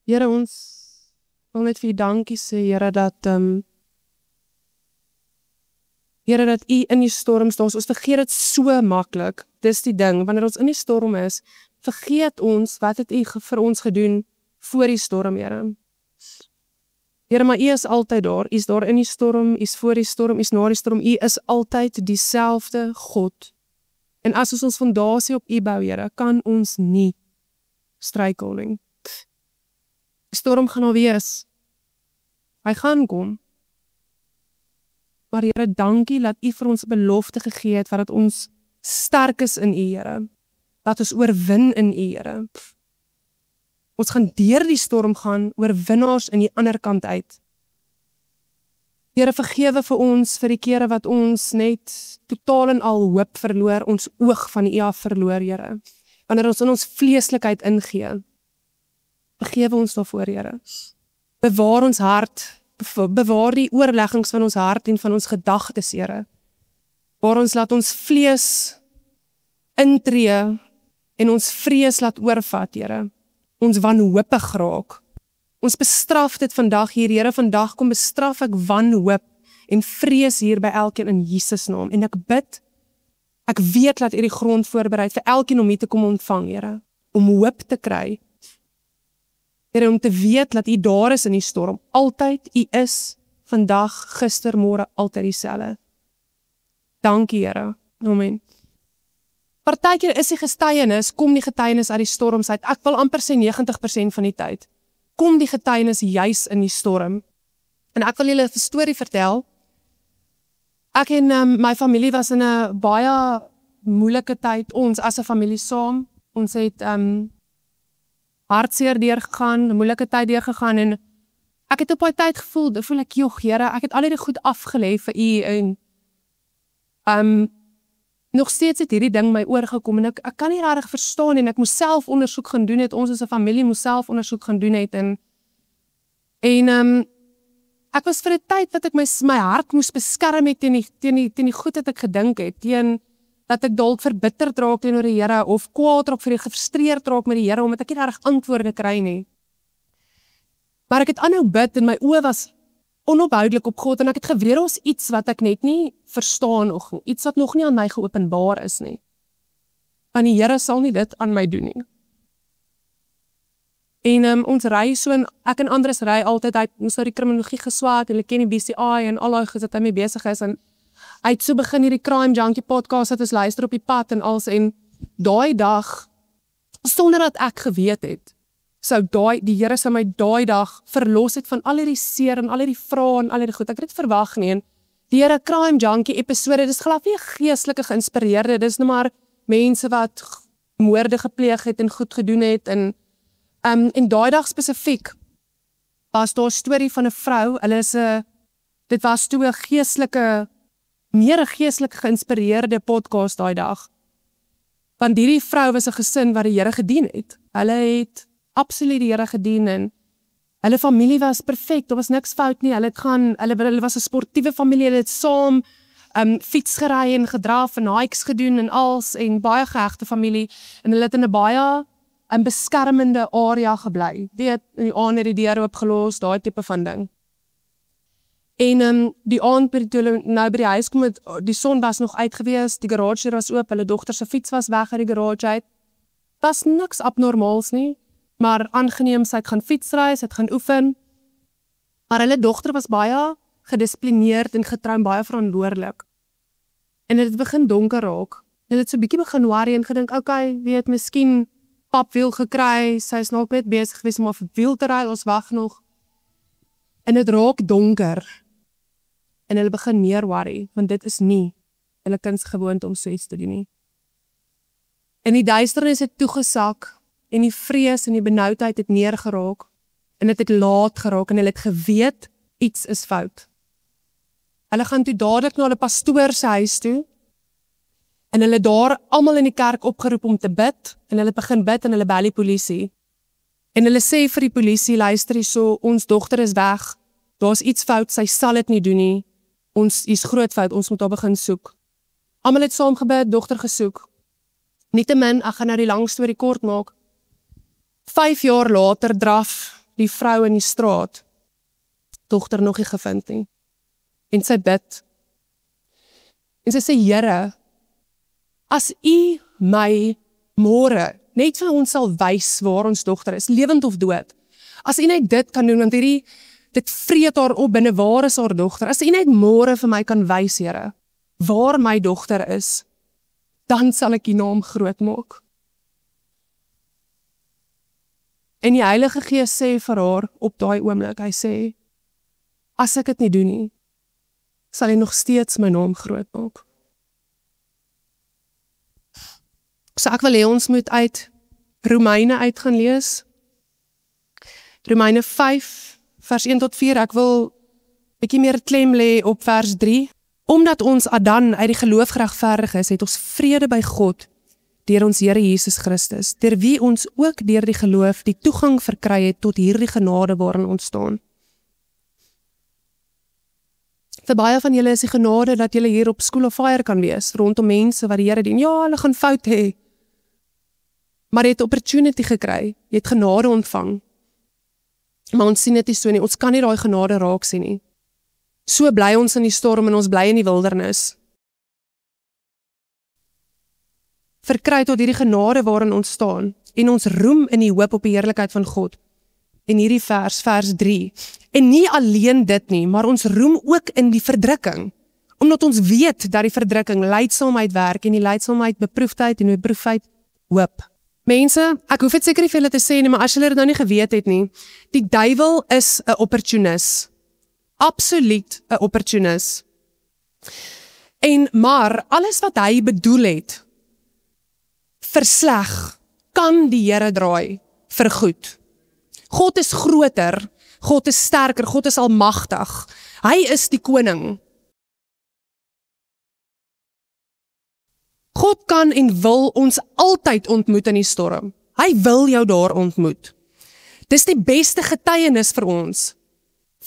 Here, ons wil net vir U dankie sê, Here, Here, dat U in die storm staan. Ons vergeet dit so maklik. Dis die ding, wanneer ons in die storm is, vergeet ons wat het U vir ons gedoen voor die storm, Here. Here, maar U is altyd daar. U is daar in die storm, U is voor die storm, U is na die storm. U is altyd dieselfde God. En as ons fondasie op U bou, Here, kan ons nie struikel nie. Die storm gaan al wees. Hy gaan kom. Maar Here, dankie dat U vir ons 'n belofte gegee het, wat ons sterk is in U, Here. Dat ons oorwin in U, Here. Ons gaan deur die storm gaan, oorwinnaars in die ander kant uit. Here, vergewe vir ons vir die kere wat ons net totaal en al hoop verloor, ons oog van U af verloor, Here. Wanneer ons in ons vleeslikheid ingee, vergewe ons daarvoor, Here. Bewaar ons hart, bewaar die oorleggings van ons hart en van ons gedagtes, Here. Waar ons laat ons vlees intree en ons vrees laat oorvat, Here. Ons wanhoopig raak. Ons bestraf dit vandag hier, Here, vandag kom bestraf ek wanhoop en vrees hier by elkeen in Jesus naam. En ek bid, ek weet dat U die grond voorberei vir elkeen om hier te kom ontvang, Here. Om hoop te kry. Here, om te weet dat U daar is in die storm. Altyd, U is vandag, gister, môre, altyd dieselfde. Dankie, Here. Amen. Partykeer is die getuienis, kom die getuienis uit die storms uit. Ek wil amper sê 90% van die tyd. Kom die getuienis juis in die storm. En ek wil julle 'n storie vertel. Ek en my familie was in 'n baie moeilike tyd, ons as 'n familie saam. Ons het hartseer deurgegaan, 'n moeilike tyd deurgegaan en ek het op daai tyd voel ek, joh, Here, ek het al hierdie goed afgelê vir U en nog steeds het hierdie ding my oorgekom en ek kan nie regtig verstaan en ek moes self ondersoek gaan doen het, ons as 'n familie moes self ondersoek gaan doen het en ek was vir 'n tyd dat ek my hart moes beskerm het teen die goed wat ek gedink het, teen dat ek dalk verbitterd raak teenoor die Here of kwaad raak vir die gefrustreerd raak met die Here omdat ek nie regtig antwoorde kry nie. Maar ek het aanhou bid en my oë was onophoudelik op God en ek het geweet daar was iets wat ek net nie verstaan of iets wat nog nie aan my geopenbaar is nie. Want die Here sal nie dit aan my doen nie. En ons ry so en ek en Andres ry altyd uit, ons nou die kriminologie geswaak en hulle ken die BCI en al daai goed wat hy mee besig is en hy het so begin hierdie Crime Junkie podcast wat ons luister op die pad en als en daai dag sonder dat ek geweet het sou die Here sou my daai dag verlos het van al hierdie seer en al hierdie vrae en al hierdie goed. Ek het dit verwag nie en die Here Crime Junkie episode, dis glad nie geestelike geïnspireerde, dis nou maar mense wat moorde gepleeg het en goed gedoen het en daai dag spesifiek was daar 'n storie van 'n vrou, dit was toe 'n meer geestelik geïnspireerde podcast daai dag. Want hierdie vrou was 'n gesin wat die Here gedien het. Hulle het absoluut die Here gedien en hulle familie was perfek, daar was niks fout nie. Hulle was 'n sportiewe familie, hulle het saam fiets gery en gedraf en hikes gedoen en als en baie gehegte familie en hulle het in 'n baie 'n beskermende area gebly. Weet, in die aand het die deur oopgelos, daai tipe van ding. En die aand toe hulle nou by die huis kom het, die son was nog uit gewees, die garage was oop, hulle dogter se fiets was weg uit die garage uit. Was niks abnormaals nie, maar aangeneem, sy het gaan fietsry, sy het gaan oefen. Maar hulle dogter was baie gedissiplineerd en getrou, baie verantwoordelik. En dit het begin donker raak. En dit het so 'n bietjie begin worry en gedink, okay, weet, miskien papwiel gekry, sy is nog net besig gewees om op 'n wiel te ry, ons wag nog. En dit raak donker. En hulle begin meer worry, want dit is nie hulle kind se gewoonte om so iets te doen nie. En die duisternis het toegesak, en die vrees en die benoudheid het neergeraak, en dit het laat geraak, en hulle het geweet, iets is fout. Hulle gaan toe dadelik na hulle pastoor se huis toe, en hulle daar almal in die kerk opgeroep om te bid, en hulle begin bid en hulle bel die polisie. En hulle sê vir die polisie, luister hierso, ons dogter is weg, daar's iets fout, sy sal dit nie doen nie, ons is groot fout, ons moet haar begin soek. Almal het saam gebid, dogter gesoek. Nietemin, ek gaan nou die lang storie kort maak. 5 jaar later draf die vrou in die straat dogter nog nie gevind nie. En sy bid. En sy sê, Here, as U my môre net vir ons sal wys waar ons dogter is, lewend of dood. As U net dit kan doen, want dit vreet haar op binne, waar is haar dogter? As U net môre vir my kan wys, Here, waar my dogter is, dan sal ek U naam groot maak. En die Heilige Gees sê vir haar op daai oomblik, hy sê, as ek dit nie doen nie, sal U nog steeds my naam groot maak. So ek wil hê ons moet uit Romeine uit gaan lees. Romeine 5, vers 1 tot 4, ek wil bietjie meer klem lê op vers 3. Omdat ons dan uit die geloof geregverdig is, het ons vrede by God, deur ons Here Jesus Christus, deur wie ons ook deur die geloof die toegang verkry het tot hierdie genade waarin ons staan. Vir baie van julle is die genade dat julle hier op School of Fire kan wees, rondom mense wat die Here dien. Ja, hulle gaan fout hê, maar jy het opportunity gekry, jy het genade ontvang. Maar ons sien dit nie so nie, ons kan nie daai genade raak sien nie. So bly ons in die storm en ons bly in die wildernis. Verkry tot hierdie genade waarin ons staan, en ons roem in die hoop op die heerlikheid van God. En hierdie vers 3. En nie alleen dit nie, maar ons roem ook in die verdrukking, omdat ons weet dat die verdrukking lydsaamheid werk, en die lydsaamheid beproefdheid, en beproefdheid hoop. Mense, ek hoef dit seker nie vir julle te sê nie, maar as julle dit nou nie geweet het nie, die duiwel is 'n opportunis. Absoluut 'n opportunis. Maar alles wat hy bedoel het vir sleg, kan die Here draai vir goed. God is groter, God is sterker, God is almagtig. Hy is die koning. God kan en wil ons altyd ontmoet in die storm. Hy wil jou daar ontmoet. Dis die beste getuienis vir ons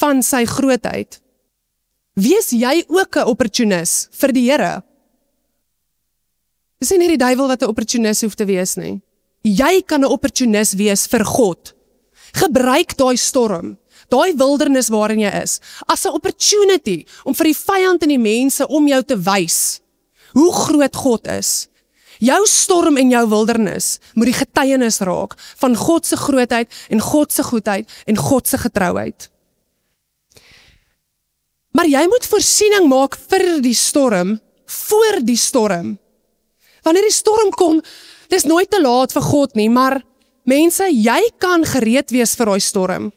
van sy grootheid. Wees jy ook 'n opportunis vir die Here? Dis nie die duiwel wat 'n opportunis hoef te wees nie. Jy kan 'n opportunis wees vir God. Gebruik daai storm, daai wildernis waarin jy is, as 'n opportunity om vir die vyand en die mense om jou te wys hoe groot God is. Jou storm en jou wildernis moet die getuienis raak van God se grootheid en God se goedheid en God se getrouheid. Maar jy moet voorsiening maak vir die storm, voor die storm. Wanneer die storm kom, dis nooit te laat vir God nie, maar mense, jy kan gereed wees vir daai storm.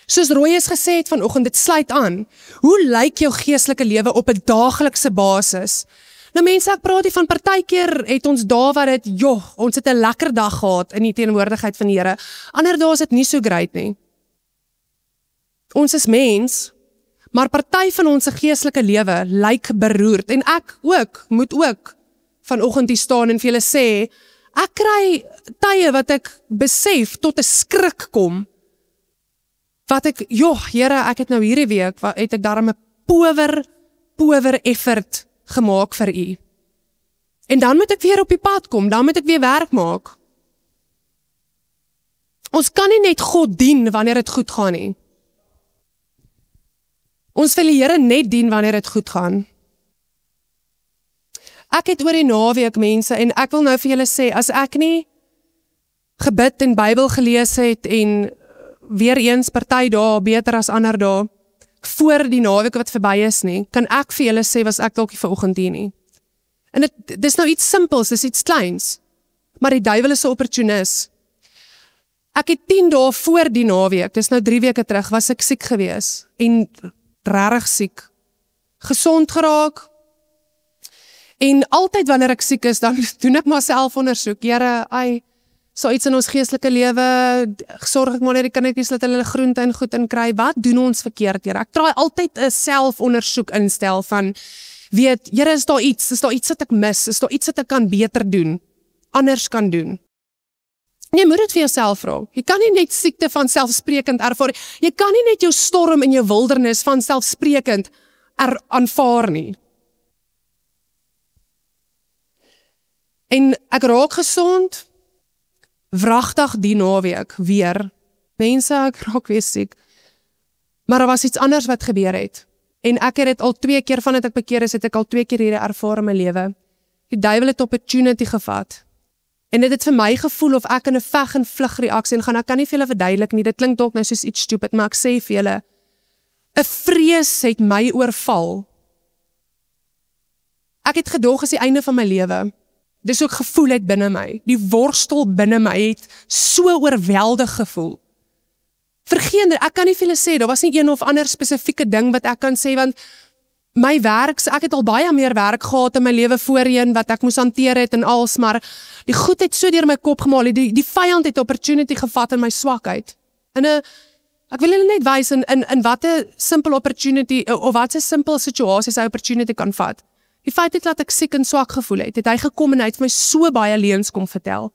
Soos Roy gesê het vanoggend, dit sluit aan. Hoe lyk jou geestelike lewe op 'n daaglikse basis? Nou mense, ek praat hier van partykeer het ons dae wat dit, ons het 'n lekker dag gehad in die teenwoordigheid van die Here. Ander dae is dit nie so great nie. Ons is mens, maar party van ons geestelike lewe lyk beroerd. En ek moet ook vanoggend hier staan en vir julle sê, ek kry tye wat ek besef tot 'n skrik kom. Wat ek, Here, ek het nou hierdie week, het ek daarom 'n power effort gemaak vir U. En dan moet ek weer op die pad kom, dan moet ek weer werk maak. Ons kan nie net God dien wanneer dit goed gaan nie. Ons wil die Here net dien wanneer dit goed gaan. Ek het oor die naweek mense, en ek wil nou vir julle sê, as ek nie gebid en Bybel gelees het, en weer eens party dae beter as ander dae, voor die naweek wat verby is nie, kan ek vir julle sê, was ek dalk nie vanoggend hier nie. En dit is nou iets simpels, dis iets kleins, maar die duiwel is 'n opportunis. Ek het 10 dae voor die naweek, dis nou 3 weke terug, was ek siek gewees, en regtig siek, gesond geraak, en altyd wanneer ek siek is, dan doen ek maar selfondersoek, Here, so iets in ons geestelike lewe, sorg ek maar net die kindertjies dat hulle groente en goed in kry, wat doen ons verkeerd, Here? Ek draai altyd 'n selfondersoek instel van, Here, is daar iets wat ek mis, is daar iets wat ek kan beter doen, anders kan doen? Jy moet dit vir jouself vra. Jy kan nie net siekte van selfsprekend ervaar, jy kan nie net jou storm in jou wildernis van selfsprekend aanvaar nie. En ek raak gesond, wragtig die naweek weer, Mense, ek raak weer siek. Maar daar was iets anders wat gebeur het. En ek het dit al 2 keer van dit ek bekeer is, het ek al 2 keer hierdie ervaar in my lewe. Die duiwel het opportunity gevat. En dit het vir my gevoel of ek in 'n veg en vlug reaksie gaan. Ek kan nie vir julle verduidelik nie. Dit klink dalk nou soos iets stupid, maar ek sê vir julle, 'n vrees het my oorval. Ek het gedog is die einde van my lewe. Dis ook gevoel het binne my. Die worstel binne my het so oorweldig gevoel. Vergeet, ek kan nie vir julle sê, daar was nie een of ander spesifieke ding wat ek kan sê, want my werk, ek het al baie meer werk gehad in my lewe voorheen, wat ek moes hanteer het en alles, maar die goed het so deur my kop gemaal, die vyand het opportunity gevat in my swakheid. En ek wil julle net wys in wat 'n simple opportunity, of wat 'n simpel situasie sy opportunity kan vat. Die feit het dat ek siek en swak gevoel het hy gekom en hy het vir my so baie leuns kom vertel.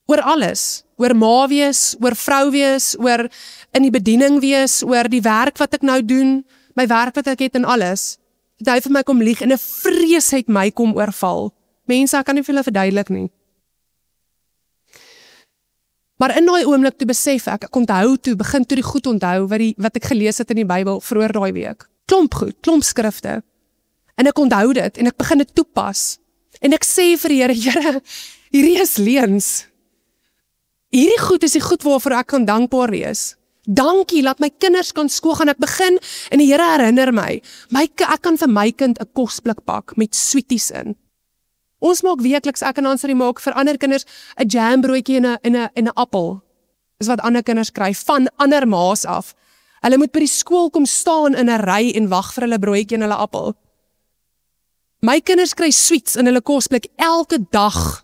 Oor alles, oor ma wees, oor vrou wees, oor in die bediening wees, oor die werk wat ek nou doen, my werk wat ek het en alles. Het hy vir my kom lieg en 'n vrees het my kom oorval. Mense, ek kan nie vir julle verduidelik nie. Maar in daai oomblik toe besef ek begin toe die goed onthou wat ek gelees het in die Bybel vroeër daai week. Klomp goed, klomp skrifte. En ek onthou dit en ek begin dit toepas. En ek sê vir die Here, hierdie is leuns. Hierdie goed is die goed waarvoor ek kan dankbaar wees. Dankie, laat my kinders kan skool gaan. Ek begin en die Here herinner my, ek kan vir my kind 'n kosblik pak met sweeties in. Ons maak weekliks, ek en Ansari maak vir ander kinders 'n jambroodjie en 'n appel. Dis wat ander kinders kry van ander ma's af. Hulle moet by die skool kom staan in 'n ry en wag vir hulle broodjie en hulle appel. My kinders kry sweets in hulle kosblik elke dag.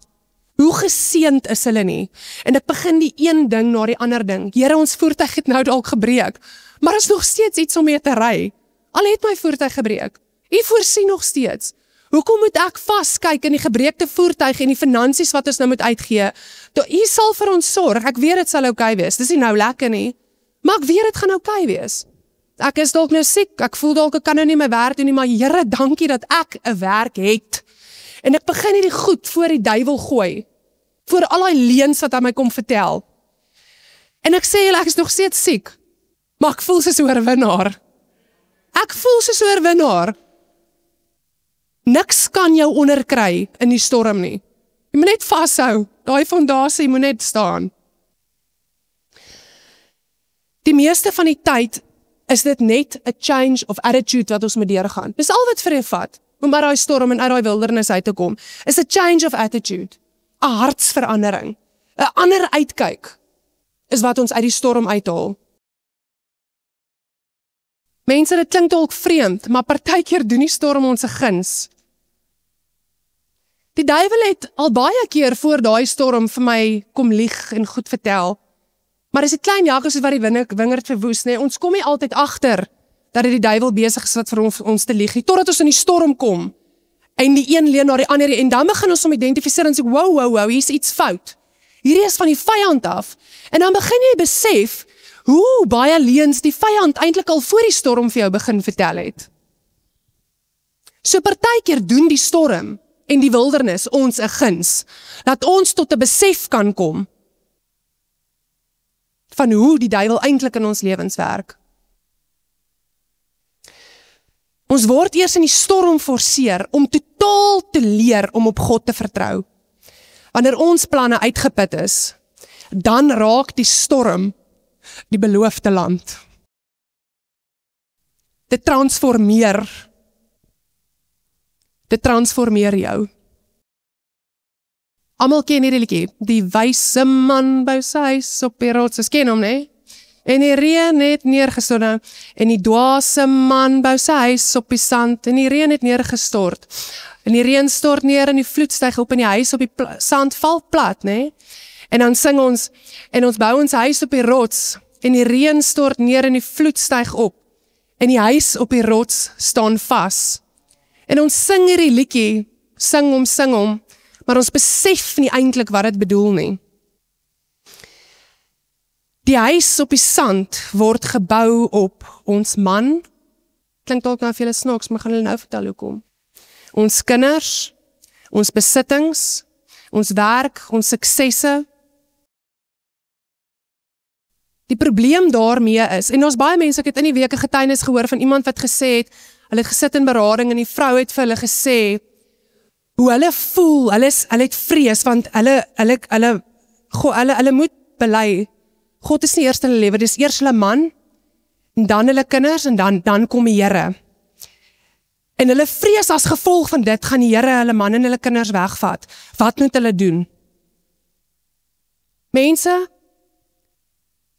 Hoe geseënd is hulle nie? En ek begin die een ding na die ander ding. Here, ons voertuig het nou dalk gebreek, maar is nog steeds iets om mee te ry. Al het my voertuig gebreek. U voorsien nog steeds. Hoekom moet ek vaskyk in die gebreekte voertuig en die finansies wat ons nou moet uitgee? U sal vir ons sorg. Ek weet dit sal oukei wees. Dis nie nou lekker nie, maar ek weet dit gaan oukei wees. Ek is dalk nou siek, ek voel dalk ek kan nou nie my werk doen nie, maar Here, dankie dat ek 'n werk het. En ek begin hierdie goed voor die duiwel gooi, voor al die leuns wat hy my kom vertel. En ek sê julle, ek is nog steeds siek, maar ek voel soos 'n oorwinnaar. Ek voel soos 'n oorwinnaar. Niks kan jou onderkry in die storm nie. Jy moet net vashou, daai fondasie moet net staan. Die meeste van die tyd is dit net 'n change of attitude wat ons moet deurgaan. Dis al wat vir jou vat, om uit daai storm en uit daai wildernis uit te kom, is 'n change of attitude, 'n hartsverandering, 'n ander uitkyk, is wat ons uit die storm uithaal. Mense, dit klink dalk vreemd, maar partykeer doen die storm ons 'n guns. Die duiwel het al baie keer voor daai storm vir my kom lieg en goed vertel. Maar dis 'n klein jakkals wat die wingerd verwoes, nee, ons kom nie altyd agter dat dit die duiwel besig is wat vir ons te lieg, totdat ons in die storm kom. En die een leen na die ander, en dan begin ons om identifiseer en sê, wow, hier's iets fout. Hierdie is van die vyand af. En dan begin jy besef hoe baie leuns die vyand eintlik al voor die storm vir jou begin vertel het. So partykeer doen die storm en die wildernis ons 'n guns, dat ons tot 'n besef kan kom van hoe die duiwel eintlik in ons lewens werk. Ons word eers in die storm forceer om totaal te leer om op God te vertrou. Wanneer ons planne uitgeput is, dan raak die storm die beloofde land. Dit transformeer jou. Almal ken hierdie liedjie, die wyse man bou sy huis op die rots, ons ken hom, nee? En die reën het neergestort, en die dwaase man bou sy huis op die sand, en die reën het neergestort. En die reën stort neer, en die vloed styg op, en die huis op die sand val plat, nee? En dan sing ons, en ons bou ons huis op die rots, en die reën stort neer, en die vloed styg op, en die huis op die rots staan vas. En ons sing hierdie liedjie, sing hom, maar ons besef nie eintlik wat dit bedoel nie. Die huis op die sand word gebou op ons man, klink dalk nou vir julle snaaks, maar gaan hulle nou vertel hoekom. Ons kinders, ons besittings, ons werk, ons suksesse, Die probleem daarmee is, en ons baie mense, ek het in die week 'n getuienis gehoor van iemand wat gesê het, hulle het gesit in berading en die vrou het vir hulle gesê, hoe hulle voel, hulle het vrees, want hulle moet bely, God is nie eers in hulle lewe, dis eers hulle man, en dan hulle kinders, en dan kom die Here. En hulle vrees as gevolg van dit, gaan die Here hulle man en hulle kinders wegvat. Wat moet hulle doen? Mense,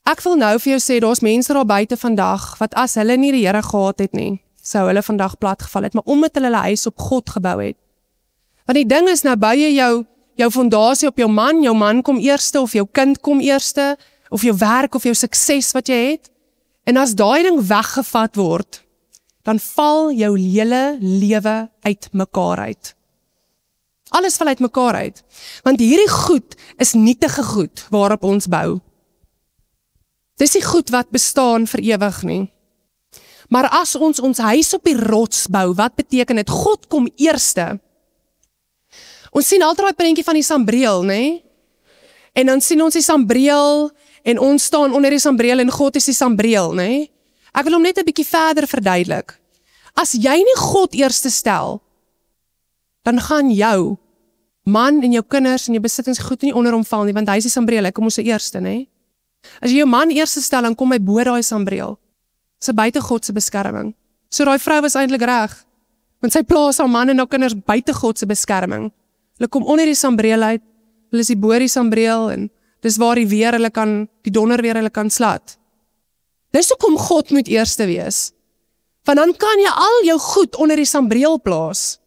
ek wil nou vir jou sê, daar's mense daar buite vandag, wat as hulle nie die Here gehad het nie, sou hulle vandag platgeval het, maar omdat hulle huis op God gebou het. Want die ding is, nou bou jy jou fondasie op jou man kom eerste, of jou kind kom eerste, of jou werk, of jou sukses wat jy het, en as daai ding weggevat word, dan val jou hele lewe uit mekaar uit. Alles val uit mekaar uit, want hierdie goed is nietige goed waarop ons bou. Dis die goed wat bestaan vir ewig nie. Maar as ons huis op die rots bou, wat beteken dit? God kom eerste. Ons sien altyd daai prentjie van die sambreel, né? En dan sien ons die sambreel, en ons staan onder die sambreel, en God is die sambreel, né? Ek wil hom net 'n bietjie verder verduidelik. As jy nie God eerste stel, dan gaan jou man en jou kinders en jou besittingsgoed nie onder hom val nie, want hy is die sambreel, hy kom ons se eerste, né? As jy jou man eerste stel, dan kom hy bo daai sambreel. Dis buite God se beskerming. So daai vrou was eintlik reg, want sy plaas haar man en haar kinders buite God se beskerming. Hulle kom onder die sambreel uit, hulle is die bo die sambreel, en dis waar die donder weer hulle kan slat. Dis hoekom God moet eerste wees. Want dan kan jy al jou goed onder die sambreel plaas,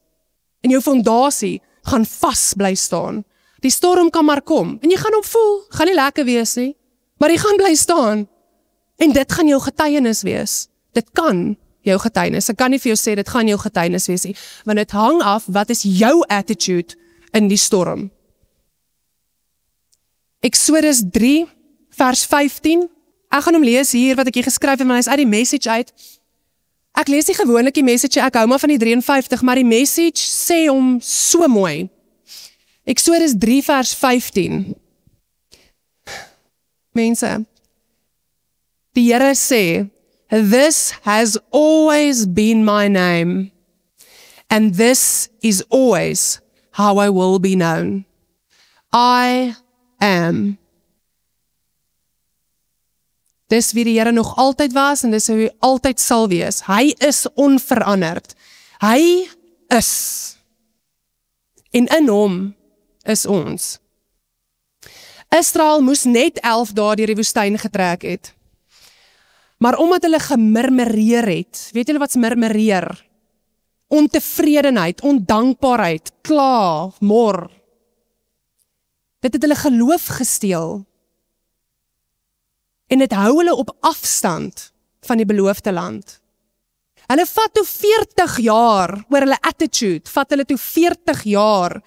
en jou fondasie gaan vas bly staan. Die storm kan maar kom, en jy gaan hom voel, gaan nie lekker wees nie, maar jy gaan bly staan. En dit gaan jou getuienis wees. Dit kan jou getuienis. Ek kan nie vir jou sê, dit gaan jou getuienis wees nie, want dit hang af, wat is jou attitude in die storm. Exodus 3, vers 15. Ek gaan hom lees hier, wat ek hier geskryf het, maar hy is uit die Message uit. Ek lees nie gewoonlik die Message, ek hou maar van die 53, maar die Message sê hom so mooi. Exodus 3, vers 15. Mense, die Here sê, "This has always been my name, and this is always how I will be known. I am." Dis wie die Here nog altyd was, en dis hoe hy altyd sal wees. Hy is onveranderd. Hy is. En in hom is ons. Israel moes net 11 dae deur die woestyn getrek het. Maar omdat hulle gemurmureer het, weet julle wat's murmureer? Ontevredenheid, ondankbaarheid, kla, mor. Dit het hulle geloof gesteel. En dit hou hulle op afstand van die beloofde land. Hulle vat toe 40 jaar, oor hulle attitude, vat hulle toe 40 jaar,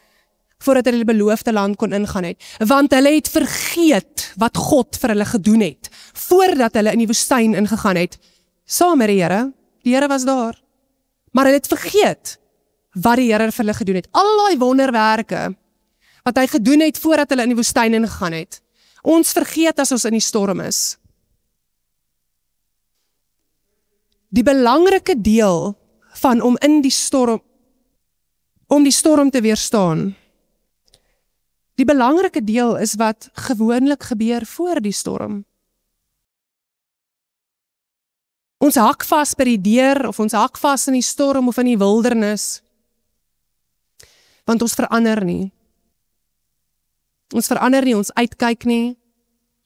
voordat hulle die beloofde land kon ingaan het. Want hulle het vergeet wat God vir hulle gedoen het, voordat hulle in die woestyn ingegaan het, saam met die Here was daar. Maar hulle het vergeet wat die Here vir hulle gedoen het. Al die wonderwerke, wat hy gedoen het, voordat hulle in die woestyn ingegaan het. Ons vergeet as ons in die storm is. Die belangrike deel van om die storm te weerstaan, die belangrike deel is wat gewoonlik gebeur voor die storm. Ons hak vas by die deur, of ons hak vas in die storm, of in die wildernis, want ons verander nie. Ons verander nie ons uitkyk nie,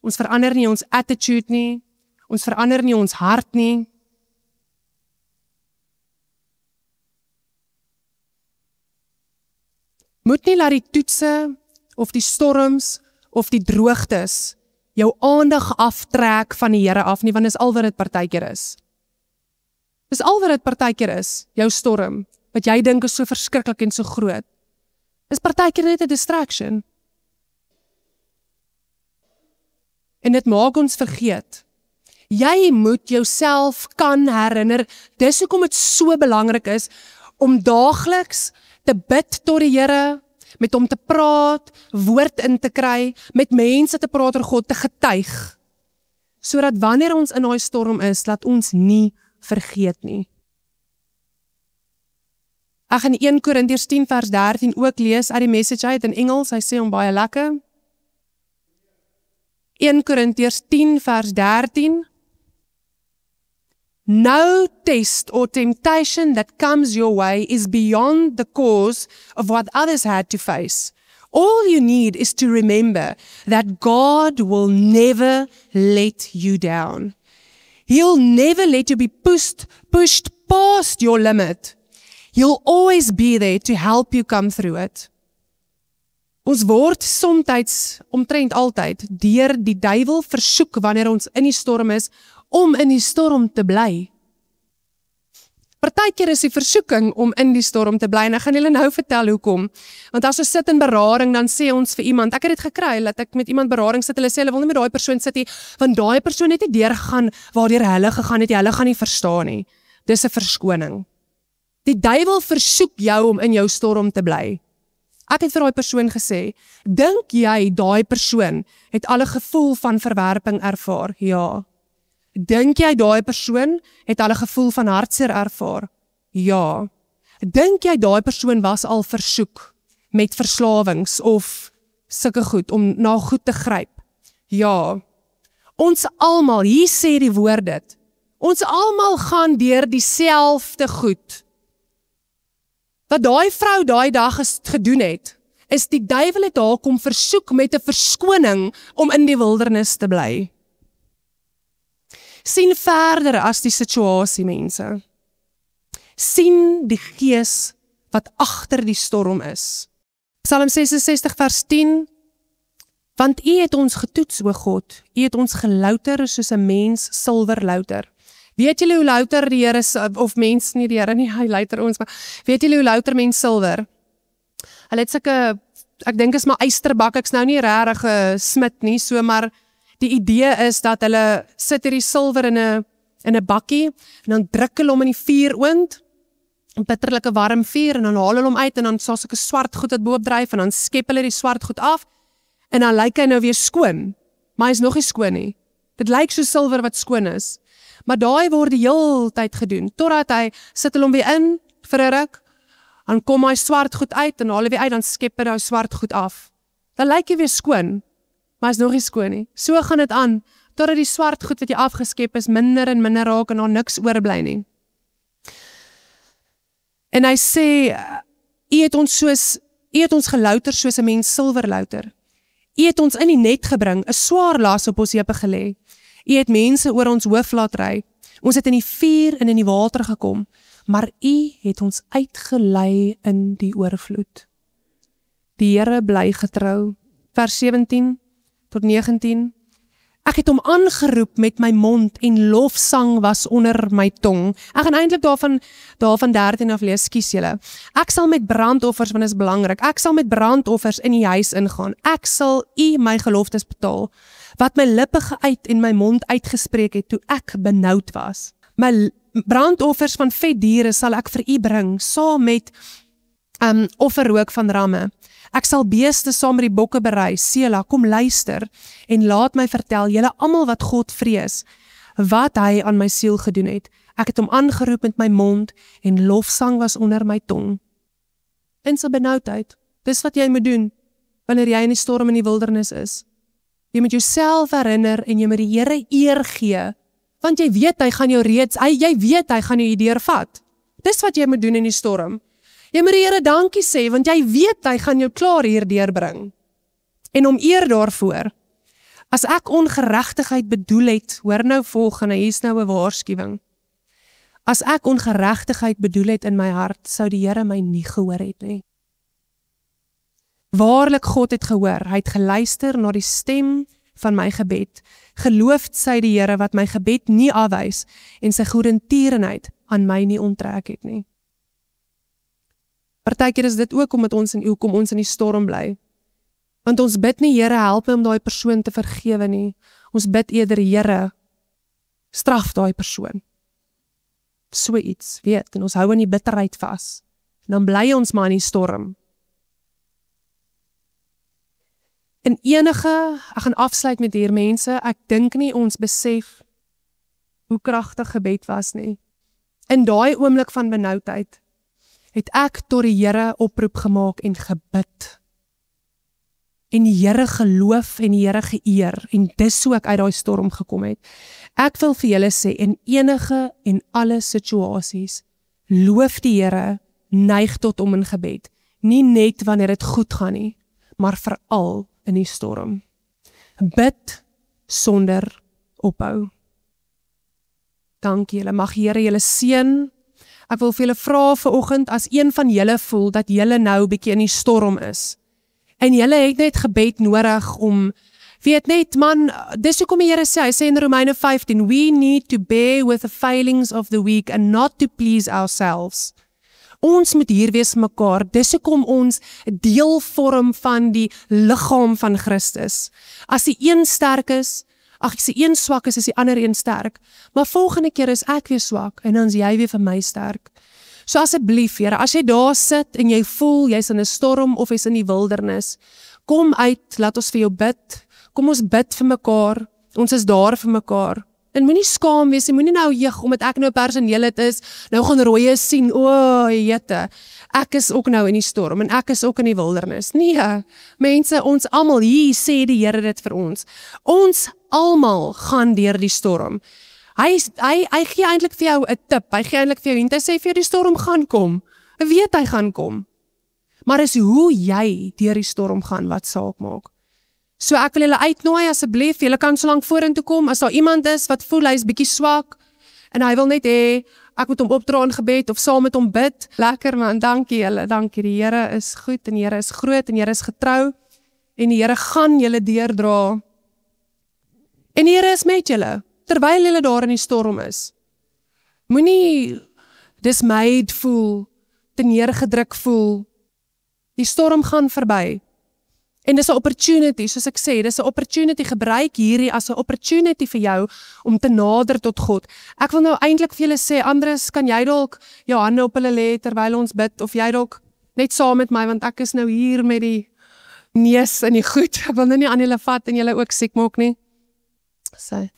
ons verander nie ons attitude nie, ons verander nie ons hart nie. Moet nie laat die toetse, of die storms, of die droogtes, jou aandag aftrek van die Here af nie, want dis al wat dit partykeer is. Dis al wat dit partykeer is, jou storm, wat jy dink is so verskriklik en so groot. Dis partykeer net 'n distraction. En dit maak ons vergeet. Jy moet jouself kan herinner, dis hoekom dit so belangrik is, om daagliks te bid tot die Here, met hom te praat, woord in te kry, met mense te praat oor God, te getuig. sodat wanneer ons in daai storm is, laat ons nie vergeet nie. Ek gaan 1 Korintiërs 10 vers 13 ook lees uit die Message uit in Engels, hy sê hom baie lekker. 1 Korintiërs 10 vers 13. No test or temptation that comes your way is beyond the cause of what others had to face. All you need is to remember that God will never let you down. He'll never let you be pushed past your limit. He'll always be there to help you come through it. Ons word soms, omtrent altyd, deur die duiwel versoek wanneer ons in die storm is, om in die storm te bly. Partykeer is die versoeking om in die storm te bly, en ek gaan julle nou vertel hoekom. Want as ons sit in berading, dan sê ons vir iemand, ek het dit gekry, dat ek met iemand berading sit, hulle sê, hulle wil nie met daai persoon sit nie, want daai persoon het nie deurgegaan, waardeur hulle gegaan het, hulle gaan nie verstaan nie. Dis 'n verskoning. Die duiwel versoek jou om in jou storm te bly. Ek het vir daai persoon gesê, dink jy daai persoon het al 'n gevoel van verwerping ervaar? Ja. Dink jy daai persoon het al 'n gevoel van hartseer ervaar? Ja. Dink jy daai persoon was al versoek met verslawings of sulke goed om na goed te gryp? Ja. Ons almal, hier sê die woord dit, ons almal gaan deur dieselfde goed. Wat daai vrou daai dag gedoen het, is die duiwel het haar kom versoek met 'n verskoning om in die wildernis te bly. Sien verder as die situasie, mense. Sien die gees wat agter die storm is. Psalm 66 vers 10. Want U het ons getoets, o God. U het ons gelouter soos 'n mens silwer louter. Weet julle hoe louter die Here is, of mens nie die Here nie, hy louter ons, maar weet julle hoe louter mens silwer? Hulle het sulke, ek dink is maar ysterbak, ek's nou nie regtig 'n smid nie, so maar die idee is dat hulle sit hierdie silwer in 'n bakkie, en dan druk hulle hom in die vuuroond, 'n bitterlike warm vuur, en dan haal hulle hom uit, en dan sal sulke swart goed wat bo-op dryf, en dan skep hulle die swart goed af, en dan lyk hy nou weer skoon, maar hy is nog nie skoon nie. Dit lyk so silwer wat skoon is. Maar daai word die hele tyd gedoen, totdat hy sit hulle hom weer in, vir 'n ruk, dan kom hy swart goed uit, en haal hy weer uit, dan skep hy daai swart goed af. Dan lyk hy weer skoon, maar is nog nie skoon nie. So gaan dit aan, totdat die swart goed wat jy afgeskep is, minder en minder raak, en daar niks oorbly nie. En hy sê, U het ons gelouter soos 'n mens silwer louter. U het ons in die net gebring, 'n swaar las op ons heupe gelê. U het mense oor ons hoof laat ry. Ons het in die vuur en in die water gekom, maar U het ons uitgelei in die oorvloed. Die Here bly getrou. Vers 17 tot 19. Ek het hom aangeroep met my mond en lofsang was onder my tong. Ek gaan eintlik daarvan 13 af lees, skus julle. Ek sal met brandoffers, want dit is belangrik, ek sal met brandoffers in die huis ingaan. Ek sal U my geloftes betaal, wat my lippe geuit en my mond uitgespreek het toe ek benoud was. My brandoffers van vet diere sal ek vir U bring, saam met offerrook van ramme. Ek sal beeste saam met die bokke berei. Sela, kom luister en laat my vertel, julle almal wat God vrees, wat hy aan my siel gedoen het. Ek het hom aangeroep met my mond en lofsang was onder my tong. In sy benoudheid, dis wat jy moet doen wanneer jy in die storm in die wildernis is. Jy moet jouself herinner en jy moet die Here eer gee, want jy weet hy gaan jou hier deurvat. Dis wat jy moet doen in die storm. Jy moet die Here dankie sê, want jy weet hy gaan jou klaar hier deurbring. En om eer daarvoor. As ek ongeregtigheid bedoel het, hoor nou volgende, hier is nou 'n waarskuwing. As ek ongeregtigheid bedoel het in my hart, sou die Here my nie gehoor het nie. Waarlik God het gehoor, hy het geluister na die stem van my gebed. Geloofd sy die Here wat my gebed nie afwys en sy goedertierenheid aan my nie onttrek het nie. Partykeer is dit ook omdat ons in die storm bly. Want ons bid nie, Here, help my om daai persoon te vergewe nie. Ons bid eerder, Here, straf daai persoon. So iets, weet, en ons hou in die bitterheid vas. En dan bly ons maar in die storm. Ek gaan afsluit met hier mense, ek dink nie ons besef hoe kragtig gebed was nie. In daai oomblik van benoudheid, het ek tot die Here oproep gemaak en gebid. En die Here geloof en die Here geëer, en dis hoe ek uit daai storm gekom het. Ek wil vir julle sê, in enige en alle situasies, loof die Here, neig tot hom in gebed. Nie net wanneer dit goed gaan nie, maar veral in die storm. Bid sonder ophou. Dankie julle, mag die Here julle seën. Ek wil vir julle vra vanoggend, as een van julle voel dat julle nou 'n bietjie in die storm is, en julle het net gebed nodig om, weet net man, dis hoekom die Here sê, hy sê in Romeine 15, we need to bear with the failings of the weak and not to please ourselves. Ons moet hier wees vir mekaar, dis hoekom ons deel vorm van die liggaam van Christus. As die een sterk is, as die een swak is die ander een sterk, maar volgende keer is ek weer swak, en dan is jy weer vir my sterk. So asseblief, Here, as jy daar sit, en jy voel, jy's in 'n storm, of jy's in die wildernis, kom uit, laat ons vir jou bid, kom ons bid vir mekaar, ons is daar vir mekaar, en moenie skaam wees, en moenie nou, omdat ek nou personeel is, nou gaan rooie sien, jette, ek is ook nou in die storm, en ek is ook in die wildernis. Nee, mense, ons almal, hier sê die Here dit vir ons. Ons almal gaan deur die storm. Hy gee eintlik vir jou 'n tip, hy gee eintlik vir jou hint, hy sê vir jou die storm gaan kom. Hy weet hy gaan kom. Maar is hoe jy deur die storm gaan wat saak maak. So ek wil julle uitnooi asseblief, julle kan so lank vorentoe kom, as daar iemand is wat voel hy is bietjie swak, en hy wil net hê, ek moet hom opdra in gebed, of saam met hom bid. Lekker man, dankie julle, dankie, die Here is goed, en die Here is groot, en die Here is getrou, en die Here gaan julle deurdra. En die Here is met julle, terwyl julle daar in die storm is. Moenie dismayed voel, teneergedruk voel. Die storm gaan verby. En dis 'n opportunity, soos ek sê, dis 'n opportunity, gebruik hierdie as 'n opportunity vir jou om te nader tot God. Ek wil nou eintlik vir julle sê, Andres, kan jy dalk jou hande op hulle lê terwyl ons bid, of jy dalk net saam met my, want ek is nou hier met die neus en die goed. Ek wil nou nie aan julle vat en julle ook siek maak nie. So.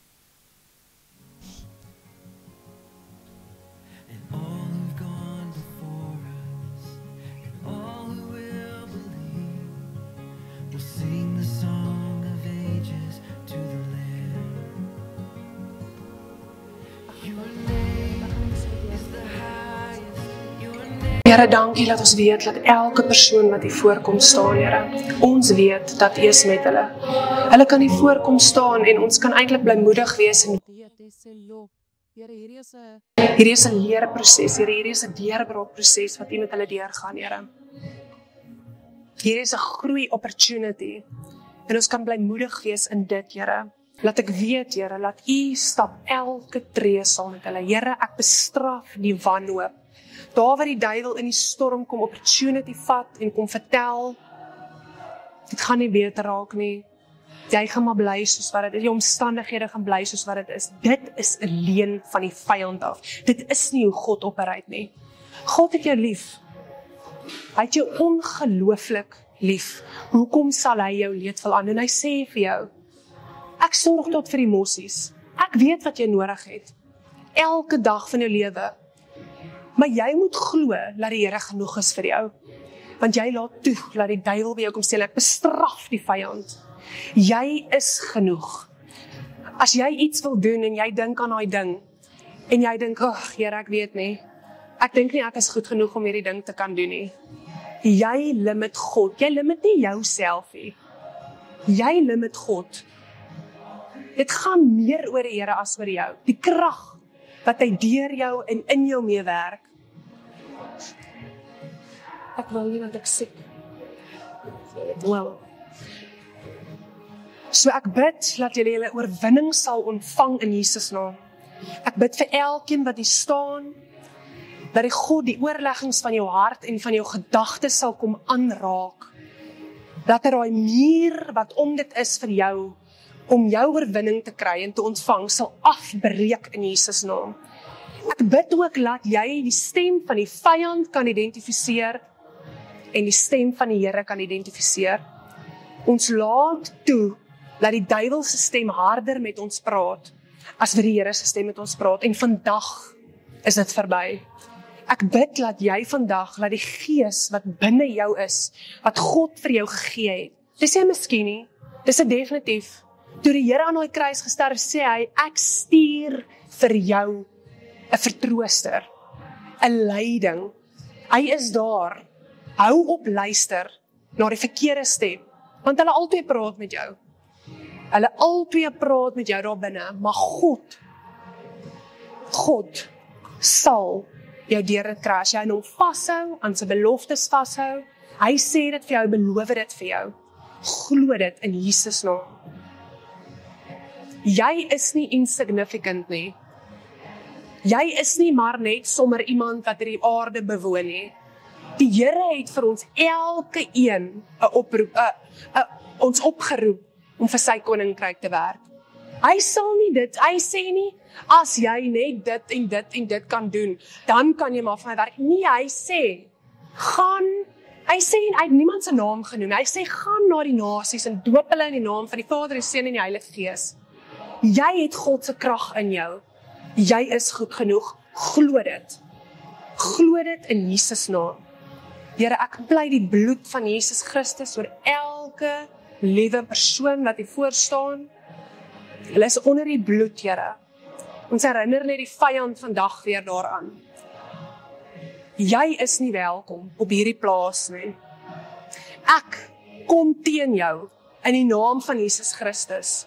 Here, dankie dat ons weet dat elke persoon wat hier voorkom staan, Here, ons weet dat U is met hulle. Hulle kan hier voorkom staan en ons kan eintlik blymoedig wees en weet, Here, hierdie is 'n leerproses, Here, hierdie is 'n deurbraakproses wat U met hulle deurgaan, Here. Hierdie is 'n groei opportunity en ons kan blymoedig wees in dit, Here. Laat ek weet, Here, laat U stap elke tree saam met hulle. Here, ek bestraf die wanhoop. Daar waar die duiwel in die storm kom opportunity vat en kom vertel, dit gaan nie beter raak nie. Jy gaan maar bly soos wat dit is, die omstandighede gaan bly soos wat dit is. Dit is 'n leuen van die vyand af. Dit is nie hoe God opereer nie. God het jou lief. Hy het jou ongelooflik lief. Hoekom sal hy jou leed wil aan? En hy sê vir jou, ek sorg tot vir die mossies. Ek weet wat jy nodig het. Elke dag van jou lewe. Maar jy moet glo dat die Here genoeg is vir jou. Want jy laat toe, dat die duiwel by jou kom sê, ek bestraf die vyand. Jy is genoeg. As jy iets wil doen en jy dink aan daai ding, en jy dink, Here, ek weet nie, ek dink nie ek is goed genoeg om hierdie ding te kan doen nie. Jy limit God, jy limit nie jouself nie. Jy limit God. Dit gaan meer oor die Here as oor jou. Die krag wat hy deur jou en in jou meewerk. Ek wil nie, want ek siek. Well. So ek bid, dat julle julle oorwinning sal ontvang in Jesus naam. Ek bid vir elkeen wat hier staan, dat die God die oorleggings van jou hart en van jou gedagtes sal kom aanraak. Dat daai muur wat om dit is vir jou, om jou oorwinning te kry en te ontvang, sal afbreek in Jesus naam. Ek bid ook, laat jy die stem van die vyand kan identifiseer, en die stem van die Here kan identifiseer. Ons laat toe dat die duiwel se stem harder met ons praat, as vir die Here se stem met ons praat, en vandag is dit verby. Ek bid dat jy vandag, dat die Gees wat binne jou is, wat God vir jou gegee het, dis nie miskien nie, dis 'n definitief. Toe die Here aan daai kruis gesterf, sê hy, ek stuur vir jou 'n vertrooster, 'n leiding. Hy is daar. Hou op luister na die verkeerde stem, want hulle albei praat met jou. Hulle albei praat met jou daar binne, maar God sal jou deur dit kry, as jy aan hom vashou, aan sy beloftes vashou. Hy sê dit vir jou, beloof dit vir jou. Glo dit in Jesus naam. Jy is nie insignificant nie. Jy is nie maar net sommer iemand wat die aarde bewoon nie. Die Here het vir ons elke een ons opgeroep om vir sy koninkryk te werk. Hy sal nie dit, hy sê nie, as jy net dit en dit en dit kan doen, dan kan jy maar van my werk. Nee, hy sê, hy het niemand se naam genoem, hy sê, gaan na die nasies en doop hulle in die naam van die Vader, die Seun en die Heilige Gees. Jy het God se krag in jou. Jy is goed genoeg. Glo dit. Glo dit in Jesus naam. Here, ek pleit die bloed van Jesus Christus oor elke liewe persoon wat hier voor staan. Hulle is onder die bloed, Here. Ons herinner net die vyand vandag weer daaraan. Jy is nie welkom op hierdie plaas nie. Ek kom teen jou in die naam van Jesus Christus.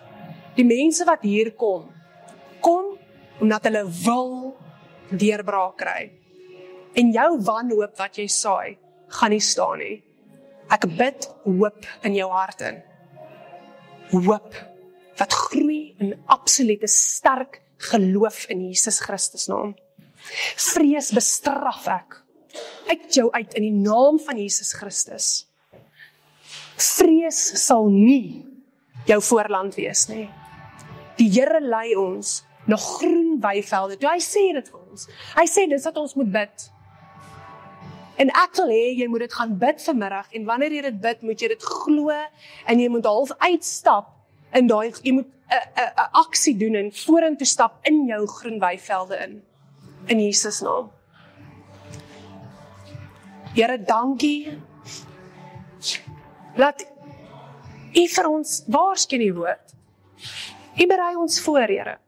Die mense wat hier kom omdat hulle wil deurbraak kry. En jou wanhoop wat jy saai, gaan nie staan nie. Ek bid hoop in jou hart in. Hoop wat groei in absolute sterk geloof in Jesus Christus naam. Vrees bestraf ek uit jou uit in die naam van Jesus Christus. Vrees sal nie jou voorland wees nie. Die Here lei ons na groen weivelde. Hy sê dit vir ons. Hy sê dis wat ons moet bid. En ek wil hê jy moet dit gaan bid vanmiddag, en wanneer jy dit bid, moet jy dit glo, en jy moet half uitstap in daai, jy moet 'n aksie doen en vorentoe stap in jou groen weivelde in Jesus naam. Here, dankie dat U vir ons waarsku die woord. U berei ons voor, Here.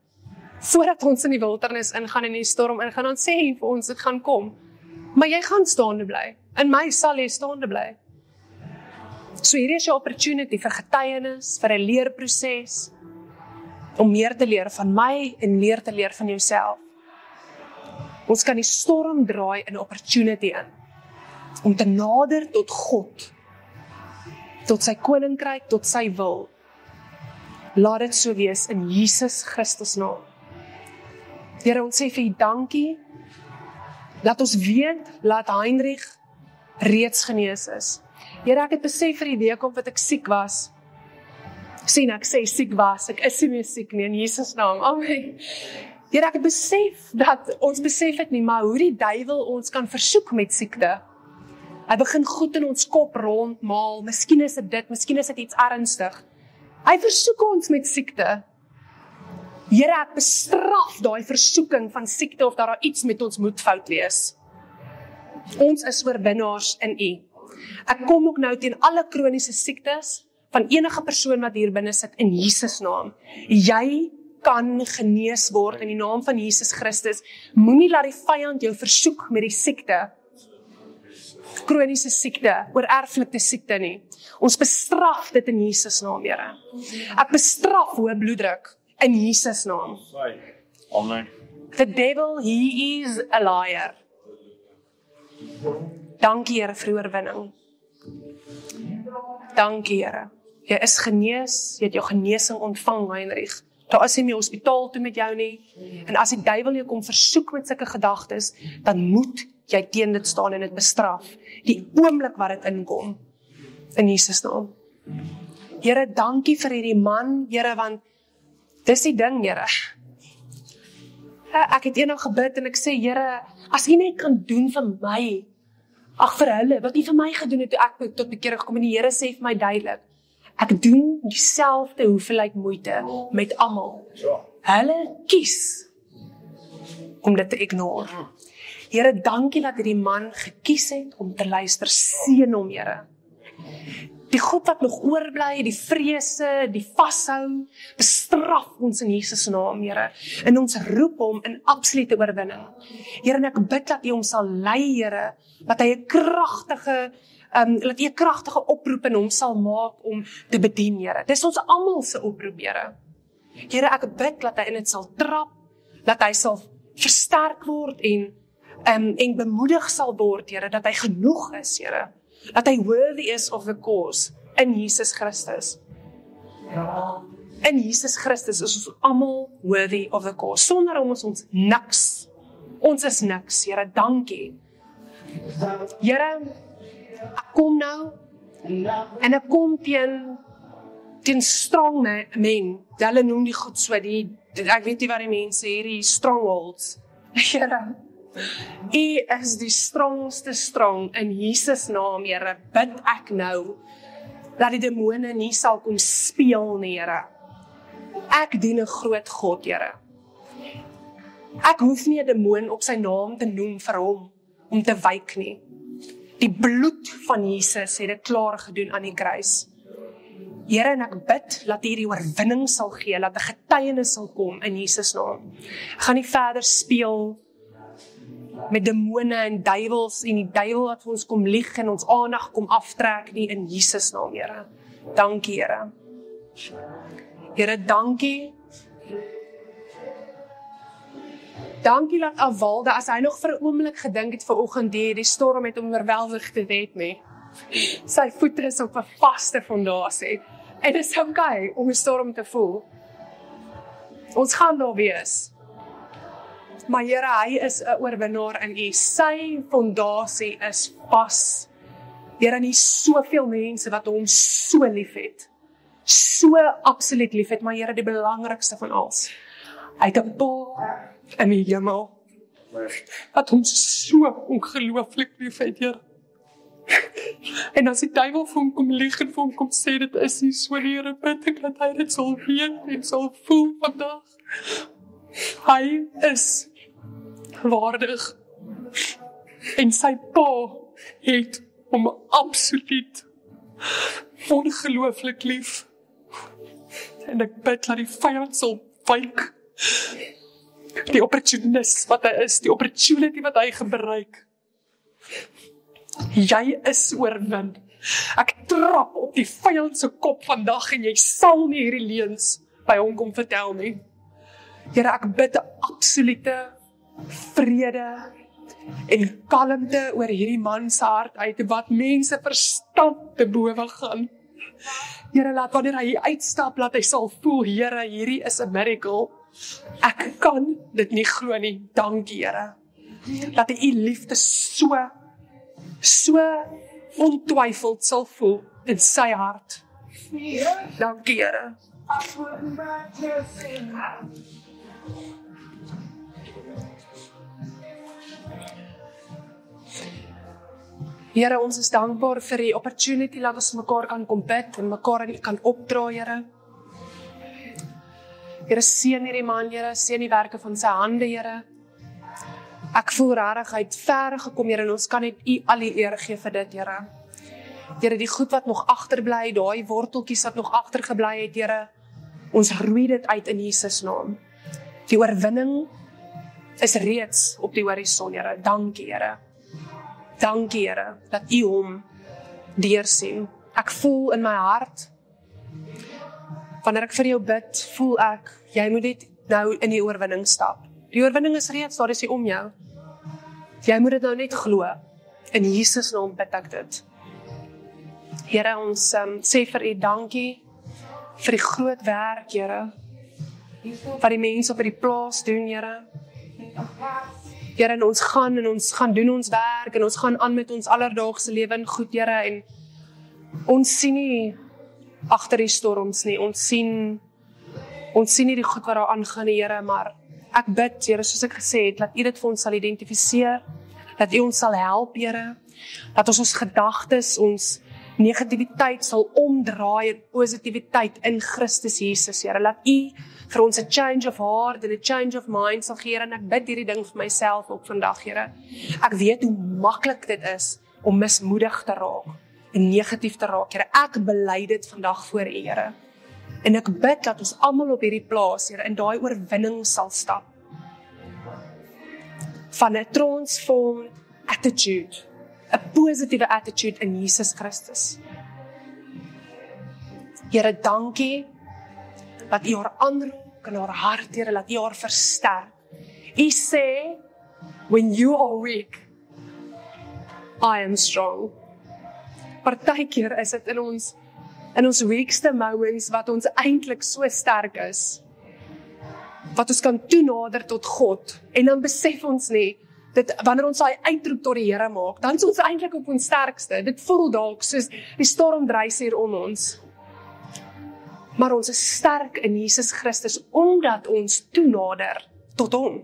Voordat ons in die wildernis ingaan en in die storm ingaan, dan sê U vir ons, dit gaan kom. Maar jy gaan staande bly. In my sal jy staande bly. So hier is jou opportunity vir getuienis, vir 'n leerproses, om meer te leer van my en meer te leer van jouself. Ons kan die storm draai in 'n opportunity in, om te nader tot God, tot sy koninkryk, tot sy wil. Laat dit so wees in Jesus Christus naam. Here, ons sê vir U dankie, dat ons weet, laat Heinrich reeds genees is. Here, ek het besef vir die week op wat ek siek was. Ek sê siek was, ek is nie meer siek nie, in Jesus naam, amen. Here, ek het besef, dat ons besef het nie, maar hoe die duiwel ons kan versoek met siekte. Hy begin goed in ons kop rondmaal, miskien is dit, miskien is dit iets ernstig. Hy versoek ons met siekte. Here, ek bestraf daai versoeking van siekte, of dat daar iets met ons moet fout wees. Ons is oorwinnaars in U. Ek kom ook nou teen alle kroniese siektes, van enige persoon wat hier binne sit, in Jesus naam. Jy kan genees word in die naam van Jesus Christus. Moenie laat die vyand jou versoek met die siekte, kroniese siekte, oorerflike siekte nie. Ons bestraf dit in Jesus naam, Here. Ek bestraf hoë bloeddruk in Jesus naam. Amen. The devil, he is a liar. Dankie, Here, vir oorwinning. Dankie, Here. Jy is genees, jy het jou genesing ontvang, Heinrich. Daar is nie meer hospitaal toe met jou nie. En as die duiwel jou kom versoek met sulke gedagtes, dan moet jy teen dit staan en dit bestraf. Die oomblik wat dit inkom. In Jesus naam. Here, dankie vir hierdie man, Here, want dis die ding, Here. Ek het eendag gebid en ek sê, Here, as U net kan doen vir my, vir hulle, wat U vir my gedoen het toe ek tot bekering gekom, en die Here sê vir my duidelik, Ek doen dieselfde hoeveelheid moeite met almal. Hulle kies om dit te ignore. Here, dankie dat hierdie man gekies het om te luister. Seën hom, Here. Die goed wat nog oorbly, die vrese, die vashou, bestraf ons in Jesus naam, Here. En ons roep hom in absolute oorwinning. Here, en ek bid dat U hom sal lei, Here, dat hy 'n kragtige oproep in hom sal maak om te bedien, Here. Dis ons almal se oproep, Here. Here, ek bid dat hy in dit sal trap, dat hy sal versterk word en bemoedig sal word, Here, dat hy genoeg is, Here. Dat hy worthy is of the cause in Jesus Christus. In Jesus Christus is ons almal worthy of the cause. Sonder hom is ons niks. Ons is niks, Here, dankie. Here, ek kom nou en ek kom teen strong men. Hulle noem die goed so, ek weet nie wat die mense hierdie strongholds. Here, U is die strongste strong in Jesus naam, Here. Bid ek nou dat die demone nie sal kom speel nie, Here. Ek dien 'n groot God, Here. Ek hoef nie 'n demoon op sy naam te noem vir hom om te wyk nie. Die bloed van Jesus het dit klaar gedoen aan die kruis. Here, en ek bid dat U hierdie oorwinning sal gee, dat 'n getuienis sal kom in Jesus naam. Ek gaan nie verder speel met demone en duiwels en die duiwel wat vir ons kom lieg en ons aandag kom aftrek nie, in Jesus naam, Here. Dankie, Here. Here, dankie. Dankie dat Awalda, as hy nog vir 'n oomblik gedink het vanoggend die storm het hom oorweldig gered nie. Sy voete is op 'n vaste fondasie. En dit is okay om 'n storm te voel. Ons gaan daar wees. Maar Here, hy is 'n oorwinnaar in U. Sy fondasie is vas. Here, en hier soveel mense wat hom so liefhet. So absoluut liefhet, maar Here, die belangrikste van alles. Hy het 'n Pa in die hemel wat hom so ongelooflik liefhet, Here. En as die duiwel vir hom kom lieg en vir hom kom sê dit is nie so, Here, bid ek dat hy dit sal weet en sal voel vandag. Hy is waardig. En sy Pa het hom absoluut ongelooflik lief. En ek bid dat die vyand sal wyk. Die opportunist wat hy is, die opportunity wat hy gebruik. Jy is oorwin. Ek trap op die vyand se kop vandag en jy sal nie hierdie leuns by hom kom vertel nie. Here, ek bid 'n absolute vrede en kalmte oor hierdie man se hart uit wat mense verstand te bowe gaan. Here, laat wanneer hy uitstap, laat hy sal voel, Here, hierdie is 'n miracle. Ek kan dit nie glo nie. Dankie, Here. Dat hy U liefde so ontwyfeld sal voel in sy hart. Dankie, Here. Here, ons is dankbaar vir die opportunity dat ons mekaar kan kom bid en mekaar kan opdra, Here. Here, seën hierdie man, Here, seën die werke van sy hande, Here. Ek voel regtig hy het ver gekom, Here, en ons kan net U al die eer gee vir dit, Here. Here, die goed wat nog agterbly, daai worteltjies wat nog agtergebly het, Here, ons roei dit uit in Jesus naam. Die oorwinning is reeds op die horison, Here. Dankie, Here. Dankie, Here, dat U hom deursien. Ek voel in my hart, wanneer ek vir jou bid, voel ek, jy moet net nou in die oorwinning stap. Die oorwinning is reeds, daar is hy om jou. Jy moet dit nou net glo. In Jesus naam bid ek dit. Here, ons sê vir U dankie vir die groot werk, Here, wat die mense op die plaas doen, Here. Here, en ons gaan doen ons werk, en ons gaan aan met ons alledaagse lewe in goed, Here, en ons sien nie agter die storms nie, ons sien nie die goed wat daar aangaan, Here, maar ek bid, Here, soos ek gesê het, dat U dit vir ons sal identifiseer, dat U ons sal help, Here, dat ons gedagtes, ons Negativiteit sal omdraai in positiwiteit in Christus Jesus, Here. Laat U vir ons 'n change of heart en 'n change of mind sal gee, en ek bid hierdie ding vir myself op vandag, Here. Ek weet hoe maklik dit is om mismoedig te raak en negatief te raak, Here. Ek bely dit vandag voor U, Here. En ek bid dat ons almal op hierdie plaas, Here, in daai oorwinning sal stap. Van 'n transformed attitude, 'n positiewe attitude in Jesus Christus. Here, dankie dat U haar aanraak in haar hart, Here, dat U haar versterk. U sê, when you are weak, I am strong. Partykeer is dit in ons weakste moments wat ons eintlik so sterk is, wat ons kan toenader tot God, en dan besef ons nie, dit, wanneer ons daai uitroep tot die Here maak, dan is ons eintlik op ons sterkste. Dit voel dalk soos die storm dryf hier om ons. Maar ons is sterk in Jesus Christus, omdat ons toenader tot hom.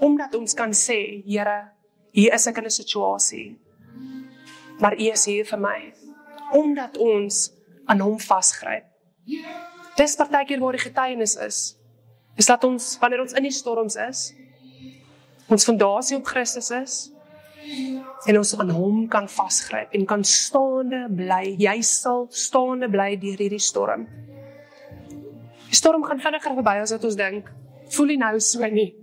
Omdat ons kan sê, Here, hier is ek in 'n situasie, maar U is hier vir my. Omdat ons aan hom vasgryp. Dis partykeer waar die getuienis is dat ons, wanneer ons in die storms is, ons fondasie op Christus is, en ons aan hom kan vasgryp, en kan staande bly. Jy sal staande bly deur hierdie storm. Die storm gaan vinniger verby as wat ons dink. Voel nie nou so nie.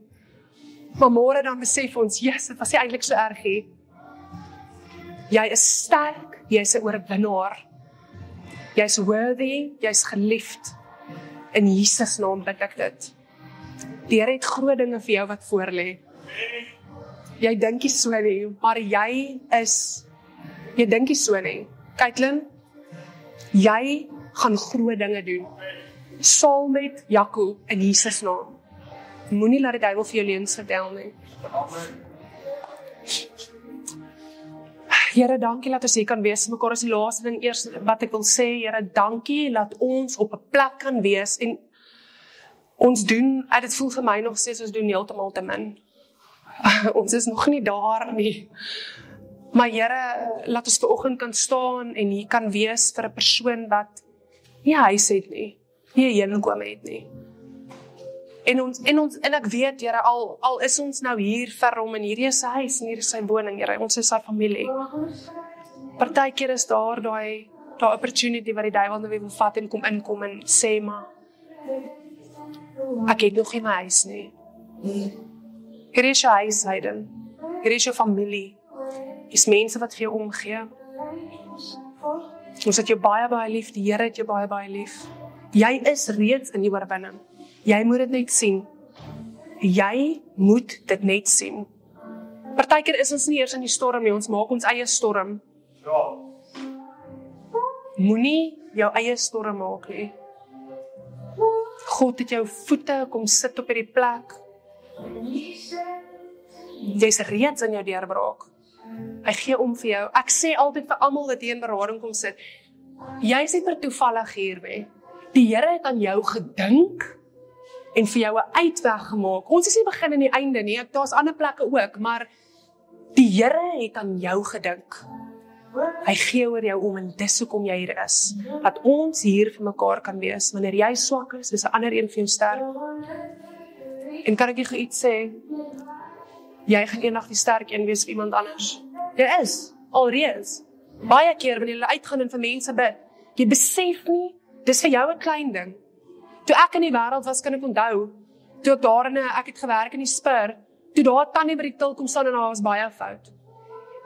Maar môre dan besef ons, yes, dit was nie eintlik so erg nie. Jy is sterk, jy is 'n oorwinnaar. Jy is worthy, jy is geliefd. In Jesus naam bid ek dit. Die Here het groot dinge vir jou wat voor lê. Jy dink nie so nie, maar jy dink nie so nie. Caitlin, jy gaan groot dinge doen. Saam met Jaco in Jesus naam. Moenie laat die duiwel vir jou leuns vertel nie. Here, dankie dat ons hier kan wees. Mekaar is die laaste ding eers wat ek wil sê. Here, dankie dat ons op 'n plek kan wees en ons doen, dit voel vir my nog steeds, ons doen heeltemal te min. Ons is nog nie daar nie. Maar Here, laat ons vanoggend kan staan en hier kan wees vir 'n persoon wat nie huis het nie, nie 'n heenkome het nie. En ek weet, Here, al is ons nou hier vir hom, en hierdie is sy huis, en hier is sy woning, Here, ons is sy familie. Partykeer is daar daai opportunity wat die duiwel nou weer wil vat en kom en sê, maar ek het nog nie my huis nie. Hier is jou huishouding, hier is jou familie, is mense wat vir jou omgee. Ons het jou baie, baie lief, die Here het jou baie, baie lief. Jy is reeds in die oorwinning. Jy moet dit net sien. Jy moet dit net sien. Partykeer is ons nie eers in die storm nie, ons maak ons eie storm. Moenie jou eie storm maak nie. God het jou voete kom sit op hierdie plek. Jy's reeds in jou deurbraak. Hy gee om vir jou. Ek sê altyd vir almal wat hier in berading kom sit, jy's nie per toevallig hier nie. Die Here het aan jou gedink en vir jou 'n uitweg gemaak. Ons is nie begin en die einde nie, daar's ander plekke ook, maar die Here het aan jou gedink. Hy gee oor jou om, en dis hoekom jy hier is. Dat ons hier vir mekaar kan wees. Wanneer jy swak is 'n ander een vir jou sterk. En kan ek jou iets sê? Jy gaan eendag die sterk een wees vir iemand anders. Jy is, alreeds. Baie keer wanneer jy uitgaan en vir mense bid, jy besef nie, dis vir jou 'n klein ding. Toe ek in die wêreld was, kan ek onthou, toe ek daar ek het gewerk in die Spur, toe daar 'n tannie by die til kom staan en daar was baie fout.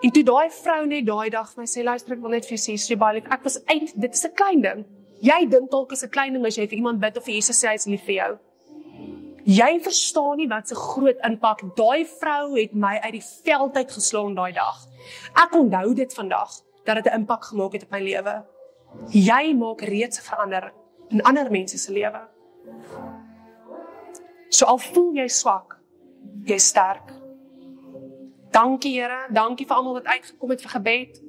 En toe daai vrou net daai dag vir my sê, luister, ek wil net vir jou sê, sy baie lief, ek was uit, dit is 'n klein ding. Jy dink dalk is 'n klein ding as jy vir iemand bid of vir Jesus sê hy is lief vir jou. Jy verstaan nie wat 'n groot impak. Daai vrou het my uit die veld uit geslaan daai dag. Ek onthou dit vandag, dat dit 'n impak gemaak het op my lewe. Jy maak reeds 'n verandering in ander mense se lewe. So al voel jy swak, jy is sterk. Dankie Here, dankie vir almal wat uitgekom het vir gebed.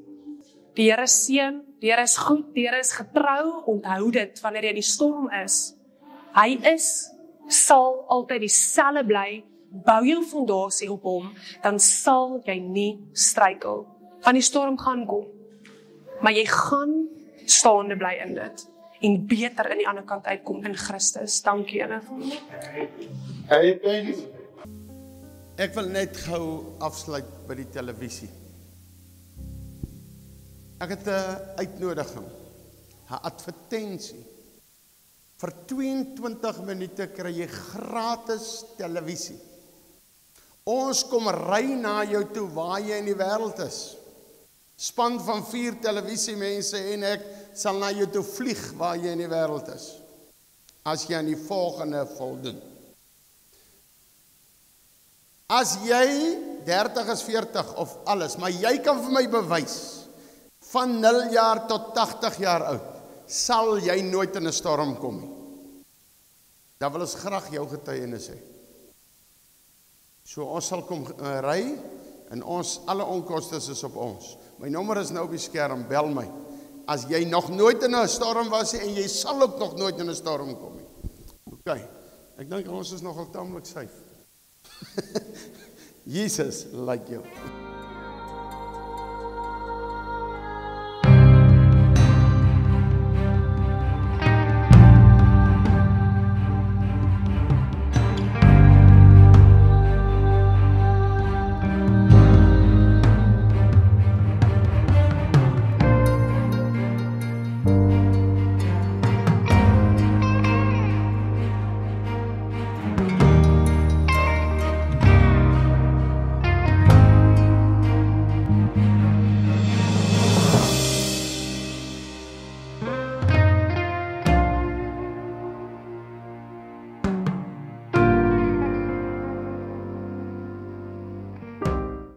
Die Here seën, die Here is goed, die Here is getrou. Onthou dit wanneer jy in die storm is. Hy sal altyd dieselfde bly. Bou jou fondasie op hom, dan sal jy nie struikel Want die storm gaan kom. Maar jy gaan staande bly in dit. En beter in die ander kant uitkom in Christus. Dankie julle. Hey, thanks. Ek wil net gou afsluit by die televisie. Ek het 'n uitnodiging, 'n advertensie. Vir 22 minute kry jy gratis televisie. Ons kom ry na jou toe waar jy in die wêreld is. Span van 4 televisiemense en ek sal na jou toe vlieg waar jy in die wêreld is. As jy aan die volgende voldoen. As jy 30 is 40 of alles, maar jy kan vir my bewys, van 0 jaar tot 80 jaar oud, sal jy nooit in 'n storm kom nie. Dan wil ons graag jou getuienis hê. So ons sal kom ry, en ons, alle onkostes is op ons. My nommer is nou op die skerm, bel my. As jy nog nooit in 'n storm was en jy sal ook nog nooit in 'n storm kom nie. OK, ek dink ons is nogal tamelik safe. Jesus like jou.